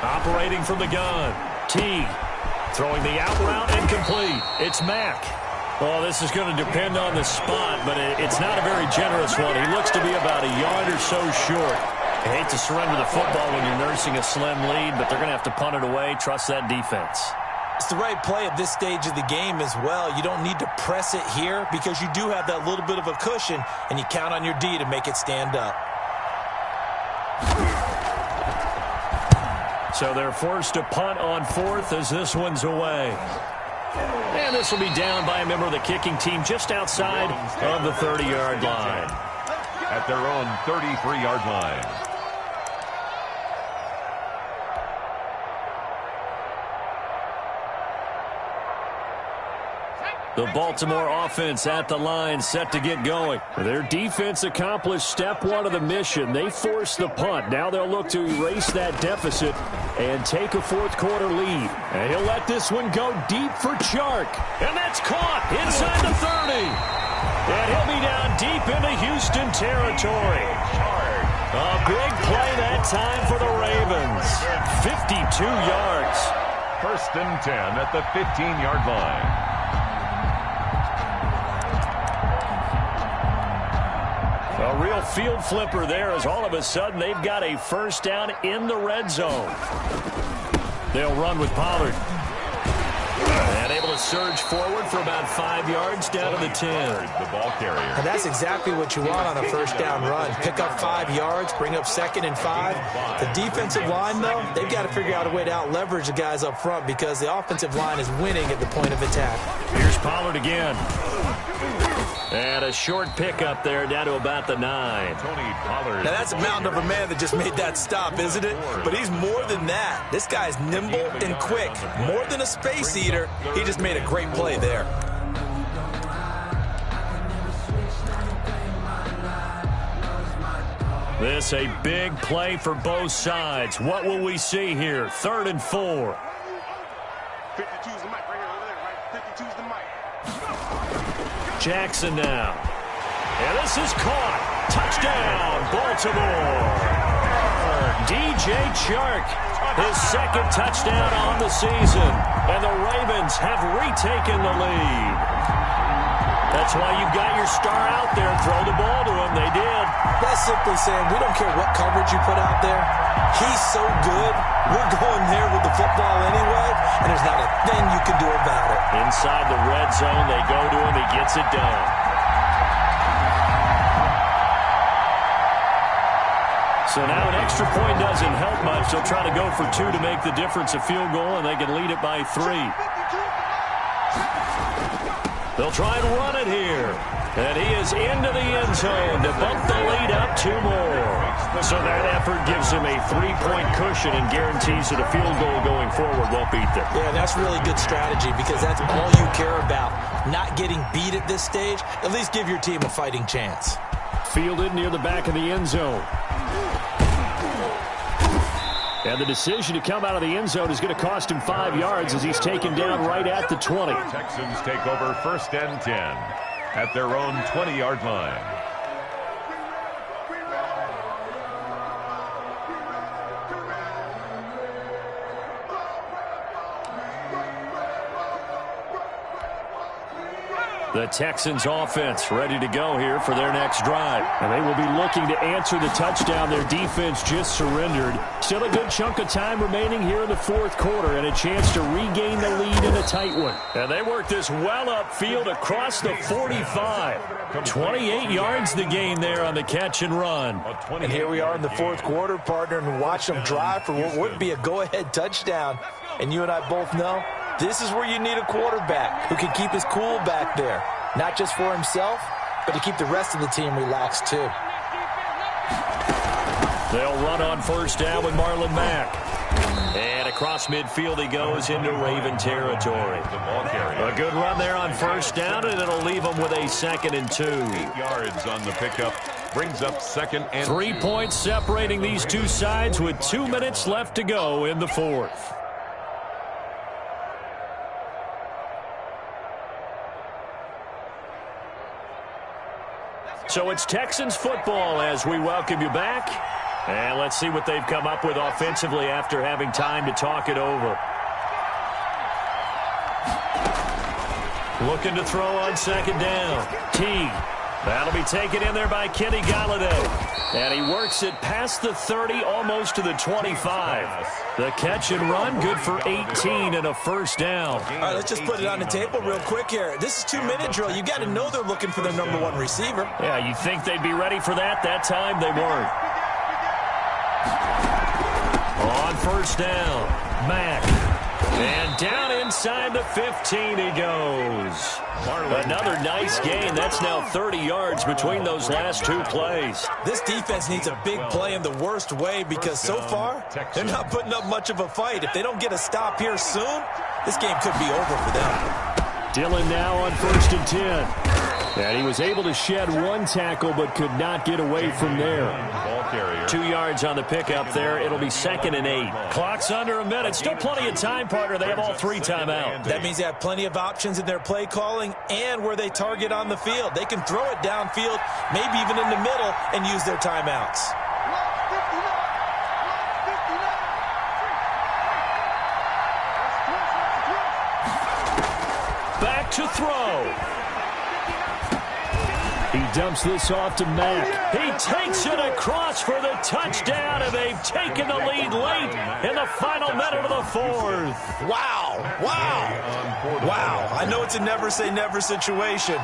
Operating from the gun. T. Throwing the out route and complete. It's Mack. Well, this is going to depend on the spot, but it's not a very generous one. He looks to be about a yard or so short. I hate to surrender the football when you're nursing a slim lead, but they're going to have to punt it away. Trust that defense.
It's the right play at this stage of the game as well. You don't need to press it here because you do have that little bit of a cushion, and you count on your D to make it stand up.
So they're forced to punt on 4th as this one's away. And this will be down by a member of the kicking team just outside of the 30-yard line.
At their own 33-yard line.
The Baltimore offense at the line, set to get going. Their defense accomplished step 1 of the mission. They forced the punt. Now they'll look to erase that deficit and take a 4th quarter lead. And he'll let this one go deep for Chark. And that's caught inside the 30. And he'll be down deep into Houston territory. A big play that time for the Ravens. 52 yards.
1st and 10 at the 15-yard line.
A real field flipper there as all of a sudden they've got a 1st down in the red zone. They'll run with Pollard. And able to surge forward for about 5 yards down to the 10.
The ball carrier.
And that's exactly what you want on a 1st down run. Pick up 5 yards, bring up 2nd and 5. The defensive line, though, they've got to figure out a way to out-leverage the guys up front because the offensive line is winning at the point of attack.
Here's Pollard again. And a short pickup there down to about the 9.
Tony Pollard.
Now that's a mountain of a man that just made that stop, isn't it? But he's more than that. This guy's nimble and quick. More than a space eater. He just made a great play there.
This a big play for both sides. What will we see here? 3rd and 4.
52's the mic right here over there, right? 52's the mic.
Jackson now. And this is caught. Touchdown, Baltimore. DJ Chark, his 2nd touchdown on the season. And the Ravens have retaken the lead. That's why you've got your star out there. Throw the ball to him. They did.
That's simply saying we don't care what coverage you put out there. He's so good. We're going there with the football anyway, and there's not a thing you can do about it.
Inside the red zone, they go to him. He gets it done. So now an extra point doesn't help much. They'll try to go for 2 to make the difference a field goal, and they can lead it by 3. They'll try and run it here. And he is into the end zone to bump the lead up 2 more. So that effort gives him a 3-point cushion and guarantees that a field goal going forward won't beat them.
Yeah, that's really good strategy because that's all you care about. Not getting beat at this stage. At least give your team a fighting chance.
Fielded near the back of the end zone. And the decision to come out of the end zone is going to cost him 5 yards as he's taken down right at the 20.
Texans take over 1st and 10 at their own 20-yard line.
The Texans offense ready to go here for their next drive. And they will be looking to answer the touchdown their defense just surrendered. Still a good chunk of time remaining here in the 4th quarter and a chance to regain the lead in a tight one. And they work this well upfield across the 45. 28 yards the gain there on the catch and run.
And here we are in the 4th quarter, partner, and watch them drive for what would be a go-ahead touchdown. And you and I both know this is where you need a quarterback who can keep his cool back there. Not just for himself, but to keep the rest of the team relaxed too.
They'll run on 1st down with Marlon Mack. And across midfield he goes into Raven territory. A good run there on first down, and it'll leave him with a 2nd and 2.
8 yards on the pickup. Brings up 2nd and
3 points separating these two sides with 2 minutes left to go in the 4th. So it's Texans football as we welcome you back. And let's see what they've come up with offensively after having time to talk it over. Looking to throw on 2nd down. Teague. That'll be taken in there by Kenny Galladay. And he works it past the 30, almost to the 25. The catch and run, good for 18 and a 1st down.
All right, let's just put it on the table real quick here. This is 2-minute drill. You got to know they're looking for their number 1 receiver.
Yeah, you'd think they'd be ready for that. That time they weren't. On 1st down, Mack. And down inside the 15 he goes. Another nice gain. That's now 30 yards between those last 2 plays.
This defense needs a big play in the worst way because so far, they're not putting up much of a fight. If they don't get a stop here soon, this game could be over for them.
Dillon now on 1st and 10. And he was able to shed 1 tackle but could not get away from there.
2 yards on the pickup there. It'll be 2nd and 8. Clock's under a minute. Still plenty of time, partner. They have all 3 timeouts.
That means they have plenty of options in their play calling and where they target on the field. They can throw it downfield, maybe even in the middle, and use their timeouts.
Back to throw.
He dumps this off to Mack.
He takes it across for the touchdown, and they've taken the lead late in the final minute of the 4th.
Wow. I know it's a never-say-never situation,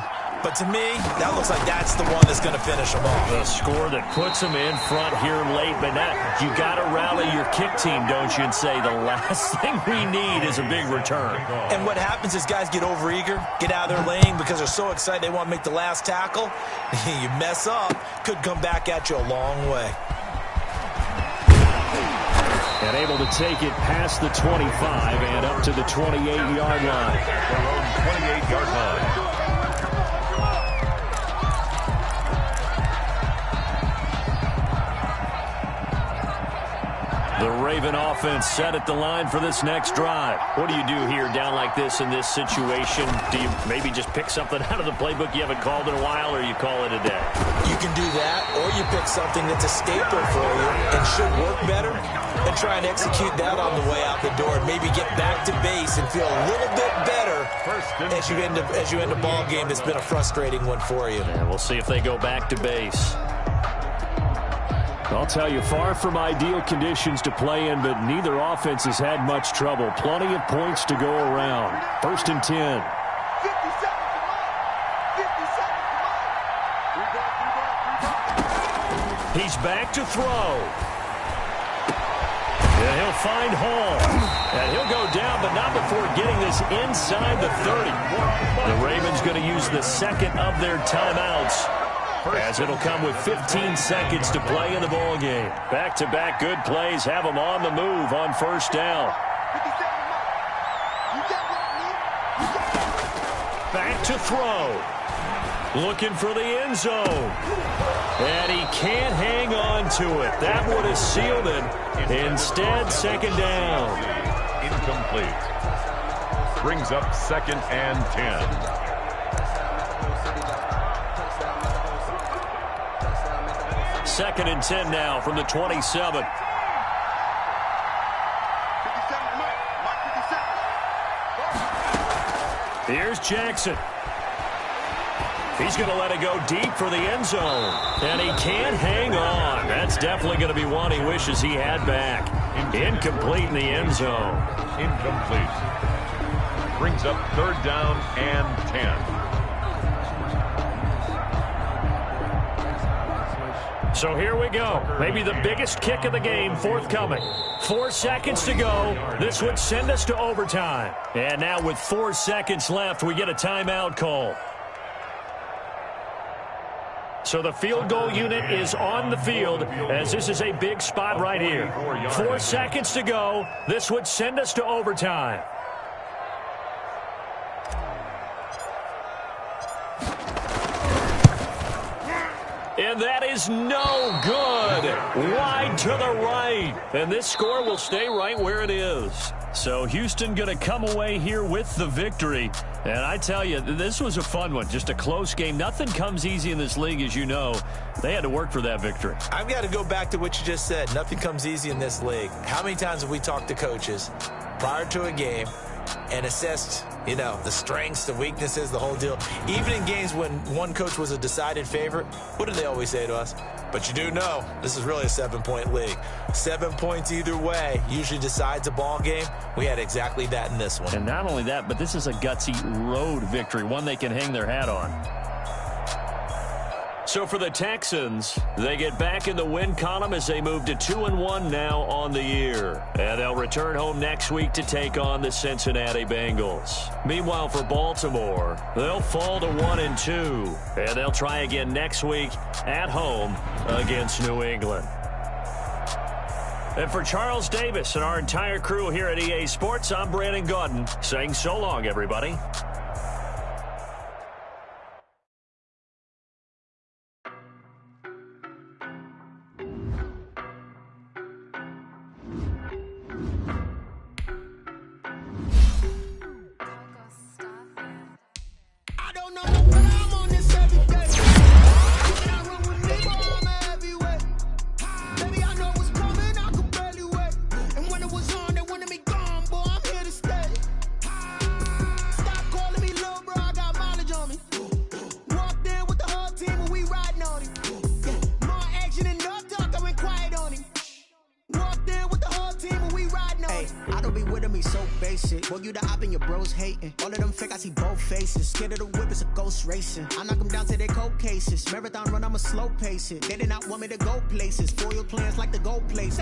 but to me, that looks like that's the one that's going to finish them off.
The score that puts them in front here late, but now you got to rally your kick team, don't you, and say the last thing we need is a big return.
And what happens is guys get overeager, get out of their lane because they're so excited they want to make the last tackle. You mess up, could come back at you a long way.
And able to take it past the 25 and up to the 28-yard line.
their own 28-yard line.
The Raven offense set at the line for this next drive. What do you do here down like this in this situation? Do you maybe just pick something out of the playbook you haven't called in a while, or you call it a day?
You can do that, or you pick something that's a staple for you and should work better and try and execute that on the way out the door and maybe get back to base and feel a little bit better as you end a ball game that's been a frustrating one for you.
And we'll see if they go back to base.
I'll tell you, far from ideal conditions to play in, but neither offense has had much trouble. Plenty of points to go around. 1st and 10.
He's back to throw. And he'll find Hall. And he'll go down, but not before getting this inside the 30. The Ravens going to use the second of their timeouts, as it'll come with 15 seconds to play in the ball game. Back-to-back good plays have them on the move on 1st down. Back to throw. Looking for the end zone. And he can't hang on to it. That would have sealed it. Instead, 2nd down.
Incomplete. Brings up 2nd and 10.
2nd and 10 now from the 27. Here's Jackson. He's going to let it go deep for the end zone. And he can't hang on. That's definitely going to be one he wishes he had back. Incomplete in the end zone.
Incomplete. Brings up 3rd down and 10.
So here we go. Maybe the biggest kick of the game forthcoming. 4 seconds to go. This would send us to overtime. And now with 4 seconds left, we get a timeout call. So the field goal unit is on the field as this is a big spot right here. 4 seconds to go. This would send us to overtime. And that is no good. Wide to the right. And this score will stay right where it is. So Houston going to come away here with the victory. And I tell you, this was a fun one. Just a close game. Nothing comes easy in this league, as you know. They had to work for that victory.
I've got to go back to what you just said. Nothing comes easy in this league. How many times have we talked to coaches prior to a game and assessed, you know, the strengths, the weaknesses, the whole deal? Even in games when one coach was a decided favorite, what do they always say to us? But you do know this is really a 7-point league. 7 points either way usually decides a ball game. We had exactly that in this one.
And not only that, but this is a gutsy road victory, one they can hang their hat on. So for the Texans, they get back in the win column as they move to 2-1 now on the year. And they'll return home next week to take on the Cincinnati Bengals. Meanwhile, for Baltimore, they'll fall to 1-2. And they'll try again next week at home against New England. And for Charles Davis and our entire crew here at EA Sports, I'm Brandon Gaudin saying so long, everybody.
I knock them down to their cold cases. Marathon run, I'ma slow pace it. They did not want me to go places. Foil plans like the gold place.